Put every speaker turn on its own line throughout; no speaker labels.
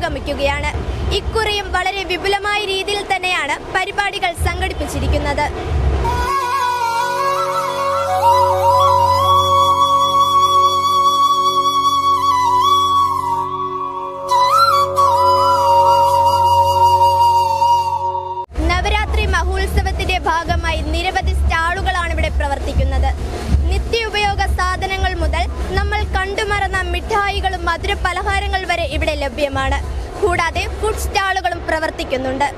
പുരോഗമിക്കുകയാണ്. ഇക്കുറിയും വളരെ വിപുലമായ രീതിയിൽ തന്നെയാണ് പരിപാടികൾ സംഘടിപ്പിച്ചിരിക്കുന്നത്. നവരാത്രി മഹോത്സവത്തിന്റെ ഭാഗമായി നിരവധി സ്റ്റാളുകളാണ് ഇവിടെ പ്രവർത്തിക്കുന്നത്. നിത്യോപയോഗ സാധനങ്ങൾ മുതൽ നമ്മൾ കണ്ടുമറന്ന മിഠായികളും മധുര പലഹാരങ്ങൾ വരെ ഇവിടെ ലഭ്യമാണ്. കൂടാതെ ഫുഡ് സ്റ്റാളുകളും പ്രവർത്തിക്കുന്നുണ്ട്.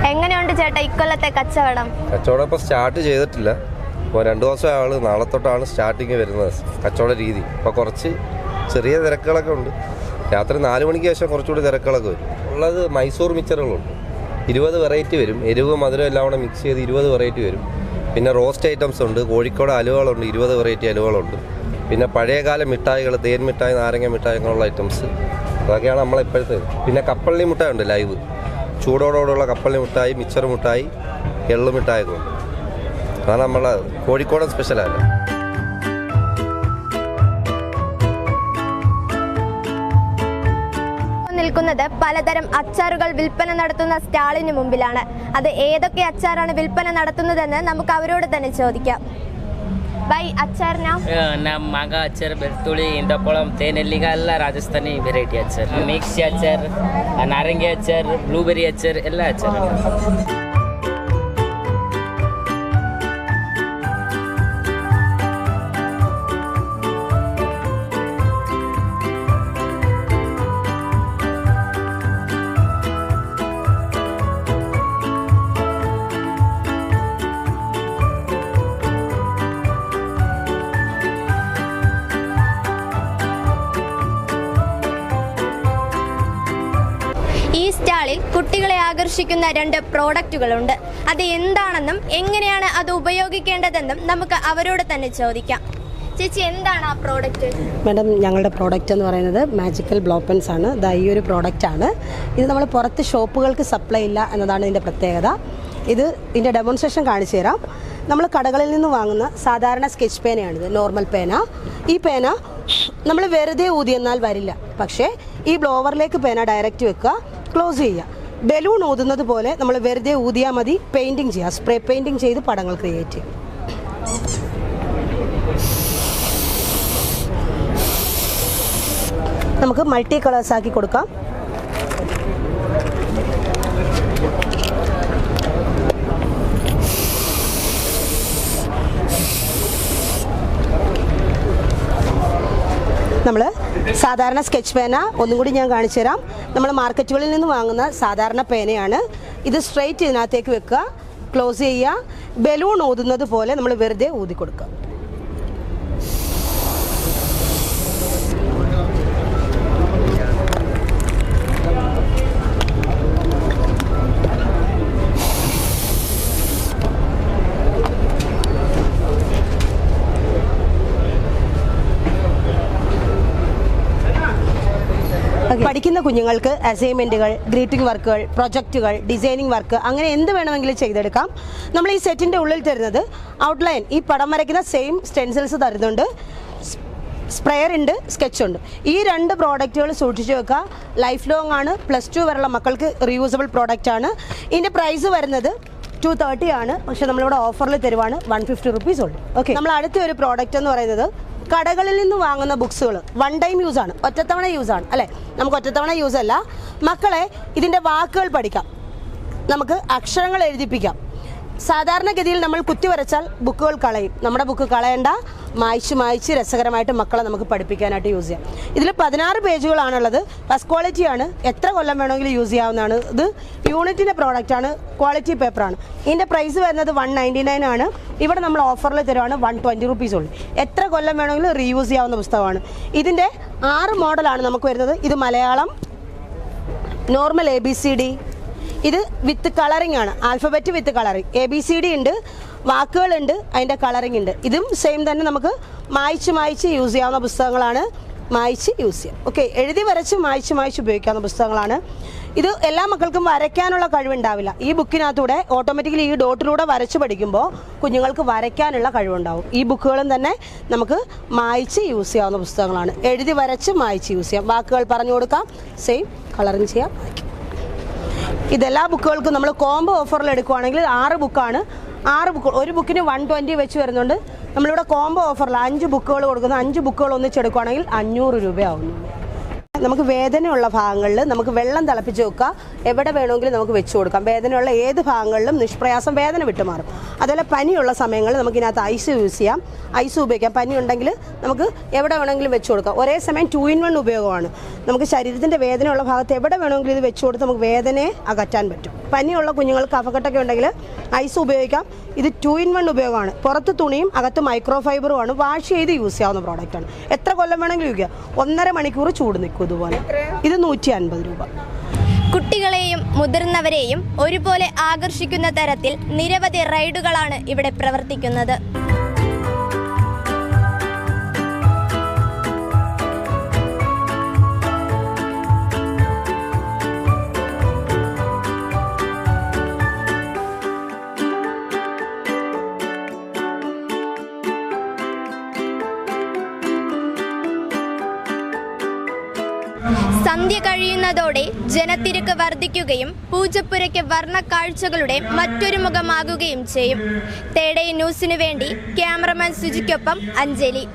എങ്ങനെയുണ്ട് ചേട്ടാ ഇക്കൊല്ലത്തെ കച്ചവടം?
കച്ചവടം ഇപ്പോൾ സ്റ്റാർട്ട് ചെയ്തിട്ടില്ല. ഇപ്പോൾ 2 ദിവസമാണ്, നാളെ തൊട്ടാണ് സ്റ്റാർട്ടിങ് വരുന്നത് കച്ചവട രീതി. ഇപ്പോൾ കുറച്ച് ചെറിയ തിരക്കുകളൊക്കെ ഉണ്ട്. രാത്രി 4 മണിക്ക് ശേഷം കുറച്ചുകൂടി തിരക്കുകളൊക്കെ വരും. ഉള്ളത് മൈസൂർ മിച്ചറുകളുണ്ട്, 20 വെറൈറ്റി വരും. എരിവ് മധുരം എല്ലാം കൂടെ മിക്സ് ചെയ്ത് 20 വെറൈറ്റി വരും. പിന്നെ റോസ്റ്റ് ഐറ്റംസ് ഉണ്ട്, കോഴിക്കോട് അലുവകളുണ്ട്, 20 വെറൈറ്റി അലുവകളുണ്ട്. പിന്നെ പഴയകാല മിഠായികൾ, തേൻ മിഠായി, നാരങ്ങ മിഠായി അങ്ങനെയുള്ള ഐറ്റംസ്, അതൊക്കെയാണ് നമ്മളിപ്പോഴത്തെ. പിന്നെ കപ്പള്ളി മിഠായി ഉണ്ട്, ലൈവ് ചൂടോടുള്ള കപ്പള്ളി മിഠായി, മിച്ചർ മിഠായി, എള്ളു മിഠായൊക്കെ ഉണ്ട്. അതാണ് നമ്മളെ കോഴിക്കോടൻ സ്പെഷ്യലാണ്.
നിൽക്കുന്നത് പലതരം അച്ചാറുകൾ വിൽപ്പന നടത്തുന്ന സ്റ്റാളിന് മുമ്പിലാണ്. അത് ഏതൊക്കെ അച്ചാറാണ് വിൽപ്പന നടത്തുന്നതെന്ന് നമുക്ക് അവരോട് തന്നെ ചോദിക്കാം. ബൈ അച്ചാർ
ನಮ್ಮ ಮಾಗ ಅಚ್ಚಾರ್ ಬೆಳ್ತುಳ್ಳಿ ಇಂದಪ್ಪಳಂ ತೇನೆಲ್ಲಿಗ ಎಲ್ಲ ರಾಜಸ್ಥಾನಿ ವೆರೈಟಿ ಅಚ್ಚಾರ್, ಮಿಕ್ಸಿ ಅಚ್ಚಾರ್, ನಾರಂಗಿ ಅಚ್ಚಾರ್, ಬ್ಲೂಬೆರಿ ಅಚ್ಚಾರ್ ಎಲ್ಲ ಅಚ್ಚಾರ್.
ഈ സ്റ്റാളിൽ കുട്ടികളെ ആകർഷിക്കുന്ന 2 പ്രോഡക്റ്റുകളുണ്ട്. അത് എന്താണെന്നും എങ്ങനെയാണ് അത് ഉപയോഗിക്കേണ്ടതെന്നും നമുക്ക് അവരോട് തന്നെ ചോദിക്കാം. ചേച്ചി, എന്താണ് ആ പ്രോഡക്റ്റ്?
മാഡം, ഞങ്ങളുടെ പ്രോഡക്റ്റ് എന്ന് പറയുന്നത് മാജിക്കൽ ബ്ലോ പെൻസ് ആണ്. ഈ ഒരു പ്രോഡക്റ്റാണ്. ഇത് നമ്മൾ പുറത്ത് ഷോപ്പുകൾക്ക് സപ്ലൈ ഇല്ല എന്നതാണ് ഇതിൻ്റെ പ്രത്യേകത. ഇതിൻ്റെ ഡെമോൺസ്ട്രേഷൻ കാണിച്ചു തരാം. നമ്മൾ കടകളിൽ നിന്ന് വാങ്ങുന്ന സാധാരണ സ്കെച്ച് പേനയാണിത്, നോർമൽ പേന. ഈ പേന നമ്മൾ വെറുതെ ഊതിയെന്നാൽ വരില്ല. പക്ഷേ ഈ ബ്ലോവറിലേക്ക് പേന ഡയറക്റ്റ് വെക്കുക, ക്ലോസ് ചെയ്യുക. ബലൂൺ ഊതുന്നത് പോലെ നമ്മൾ വെറുതെ ഊതിയാൽ മതി. പെയിൻറ്റിങ് ചെയ്യുക, സ്പ്രേ പെയിൻറ്റിങ് ചെയ്ത് പടങ്ങൾ ക്രിയേറ്റ് ചെയ്യും. നമുക്ക് മൾട്ടി കളേഴ്സ് ആക്കി കൊടുക്കാം. നമ്മൾ സാധാരണ സ്കെച്ച് പേന ഒന്നും കൂടി ഞാൻ കാണിച്ചു തരാം. നമ്മൾ മാർക്കറ്റുകളിൽ നിന്ന് വാങ്ങുന്ന സാധാരണ പേനയാണ്. ഇത് സ്ട്രെയിറ്റ് ഇതിനകത്തേക്ക് വെക്കുക, ക്ലോസ് ചെയ്യുക. ബലൂൺ ഊതുന്നത് പോലെ നമ്മൾ വെറുതെ ഊതി കൊടുക്കുക. പഠിക്കുന്ന കുഞ്ഞുങ്ങൾക്ക് അസൈൻമെൻറ്റുകൾ, ഗ്രീറ്റിംഗ് വർക്കുകൾ, പ്രൊജക്റ്റുകൾ, ഡിസൈനിങ് വർക്ക്, അങ്ങനെ എന്ത് വേണമെങ്കിലും ചെയ്തെടുക്കാം. നമ്മൾ ഈ സെറ്റിൻ്റെ ഉള്ളിൽ തരുന്നത് ഔട്ട്ലൈൻ, ഈ പടം വരയ്ക്കുന്ന സെയിം സ്റ്റെൻസിൽസ് തരുന്നുണ്ട്, സ്പ്രെയർ ഉണ്ട്, സ്കെച്ച് ഉണ്ട്. ഈ 2 പ്രോഡക്റ്റുകൾ സൂക്ഷിച്ചു വെക്കുക. ലൈഫ് ലോങ് ആണ്. +2 വരെയുള്ള മക്കൾക്ക് റീയൂസബിൾ പ്രോഡക്റ്റ് ആണ്. ഇതിൻ്റെ പ്രൈസ് വരുന്നത് 230 ആണ്. പക്ഷേ നമ്മളിവിടെ ഓഫറിൽ തരുവാണ് 150 റുപ്പീസ് ഉള്ളൂ. ഓക്കെ, നമ്മൾ അടുത്ത ഒരു പ്രോഡക്റ്റ് എന്ന് പറയുന്നത് കടകളിൽ നിന്ന് വാങ്ങുന്ന ബുക്സുകൾ 1 ടൈം യൂസാണ്, ഒറ്റത്തവണ യൂസാണ് അല്ലേ. നമുക്ക് ഒറ്റത്തവണ യൂസ് അല്ല. മക്കളെ ഇതിൻ്റെ വാക്കുകൾ പഠിക്കാം, നമുക്ക് അക്ഷരങ്ങൾ എഴുതിപ്പിക്കാം. സാധാരണഗതിയിൽ നമ്മൾ കുത്തി വരച്ചാൽ ബുക്കുകൾ കളയും. നമ്മുടെ ബുക്ക് കളയണ്ട, മായ്ച്ച് രസകരമായിട്ട് മക്കളെ നമുക്ക് പഠിപ്പിക്കാനായിട്ട് യൂസ് ചെയ്യാം. ഇതിൽ 16 പേജുകളാണുള്ളത്. ഫസ്റ്റ് ക്വാളിറ്റിയാണ്, എത്ര കൊല്ലം വേണമെങ്കിലും യൂസ് ചെയ്യാവുന്നതാണ്. ഇത് യൂണിറ്റിൻ്റെ പ്രോഡക്റ്റാണ്, ക്വാളിറ്റി പേപ്പറാണ്. ഇതിൻ്റെ പ്രൈസ് വരുന്നത് 199 ആണ്. ഇവിടെ നമ്മൾ ഓഫറിൽ തരുവാണ് 120 റുപ്പീസ് ഉള്ളൂ. എത്ര കൊല്ലം വേണമെങ്കിലും റീയൂസ് ചെയ്യാവുന്ന പുസ്തകമാണ്. ഇതിൻ്റെ 6 മോഡലാണ് നമുക്ക് വരുന്നത്. ഇത് മലയാളം, നോർമൽ ABCD, ഇത് വിത്ത് കളറിംഗ് ആണ്, ആൽഫബറ്റ് വിത്ത് കളറിംഗ്. ABCD ഉണ്ട്, വാക്കുകളുണ്ട്, അതിൻ്റെ കളറിംഗ് ഉണ്ട്. ഇതും സെയിം തന്നെ നമുക്ക് മായ്ച്ച് യൂസ് ചെയ്യാവുന്ന പുസ്തകങ്ങളാണ്. മായ്ച്ച് യൂസ് ചെയ്യാം. ഓക്കെ, എഴുതി വരച്ച് മായ്ച്ച് ഉപയോഗിക്കാവുന്ന പുസ്തകങ്ങളാണ്. ഇത് എല്ലാ മക്കൾക്കും വരയ്ക്കാനുള്ള കഴിവുണ്ടാവില്ല. ഈ ബുക്കിനകത്തൂടെ ഓട്ടോമാറ്റിക്കലി ഈ ഡോട്ടിലൂടെ വരച്ച് പഠിക്കുമ്പോൾ കുഞ്ഞുങ്ങൾക്ക് വരയ്ക്കാനുള്ള കഴിവുണ്ടാവും. ഈ ബുക്കുകളും തന്നെ നമുക്ക് മായ്ച്ച് യൂസ് ചെയ്യാവുന്ന പുസ്തകങ്ങളാണ്. എഴുതി വരച്ച് മായ്ച്ച് യൂസ് ചെയ്യാം. വാക്കുകൾ പറഞ്ഞു കൊടുക്കാം, സെയിം കളറിങ് ചെയ്യാം. ഇതെല്ലാ ബുക്കുകൾക്കും നമ്മൾ കോംബോ ഓഫറിൽ എടുക്കുവാണെങ്കിൽ 6 ബുക്കാണ്. 6 ബുക്ക്, ഒരു ബുക്കിന് 120 വെച്ച് വരുന്നുണ്ട്. നമ്മളിവിടെ കോംബോ ഓഫറിൽ 5 ബുക്കുകൾ കൊടുക്കുന്നു. 5 ബുക്കുകൾ ഒന്നിച്ചെടുക്കുകയാണെങ്കിൽ 500 രൂപയാവുന്നു. നമുക്ക് വേദനയുള്ള ഭാഗങ്ങളിൽ നമുക്ക് വെള്ളം തിളപ്പിച്ച് വെക്കുക, എവിടെ വേണമെങ്കിലും നമുക്ക് വെച്ച് കൊടുക്കാം. വേദനയുള്ള ഏത് ഭാഗങ്ങളിലും നിഷ്പ്രയാസം വേദന വിട്ടുമാറും. അതുപോലെ പനിയുള്ള സമയങ്ങളിൽ നമുക്ക് ഇതിനകത്ത് ഐസ് യൂസ് ചെയ്യാം, ഐസ് ഉപയോഗിക്കാം. പനി ഉണ്ടെങ്കിൽ നമുക്ക് എവിടെ വേണമെങ്കിലും വെച്ച് കൊടുക്കാം. ഒരേ സമയം 2-in-1 ഉപയോഗമാണ്. നമുക്ക് ശരീരത്തിൻ്റെ വേദനയുള്ള ഭാഗത്ത് എവിടെ വേണമെങ്കിലും ഇത് വെച്ച് കൊടുത്ത് നമുക്ക് വേദനയെ അകറ്റാൻ പറ്റും. പനിയുള്ള കുഞ്ഞുങ്ങൾക്ക് കഫക്കെട്ടൊക്കെ ഉണ്ടെങ്കിൽ ഐസ് ഉപയോഗിക്കാം. ഇത് 2-in-1 ഉപയോഗമാണ്. പുറത്ത് തുണിയും അകത്ത് മൈക്രോ ഫൈബറുമാണ്. വാഷ് ചെയ്ത് യൂസ് ചെയ്യാവുന്ന പ്രോഡക്റ്റാണ്. എത്ര കൊല്ലം വേണമെങ്കിലും യൂസ് ചെയ്യാം. 1.5 മണിക്കൂർ ചൂട് നിൽക്കും. ഇതുപോലെ ഇത് 150 രൂപ.
കുട്ടികളെയും മുതിർന്നവരെയും ഒരുപോലെ ആകർഷിക്കുന്ന തരത്തിൽ നിരവധി റൈഡുകളാണ് ഇവിടെ പ്രവർത്തിക്കുന്നത്. സന്ധ്യ കഴിയുന്നതോടെ ജനത്തിരക്ക് വർദ്ധിക്കുകയും പൂജപ്പുരയ്ക്ക് വർണ്ണക്കാഴ്ചകളുടെ മറ്റൊരു മുഖമാകുകയും ചെയ്യും. തേടൈ ന്യൂസിനു വേണ്ടി ക്യാമറമാൻ സുജിക്കൊപ്പം അഞ്ജലി.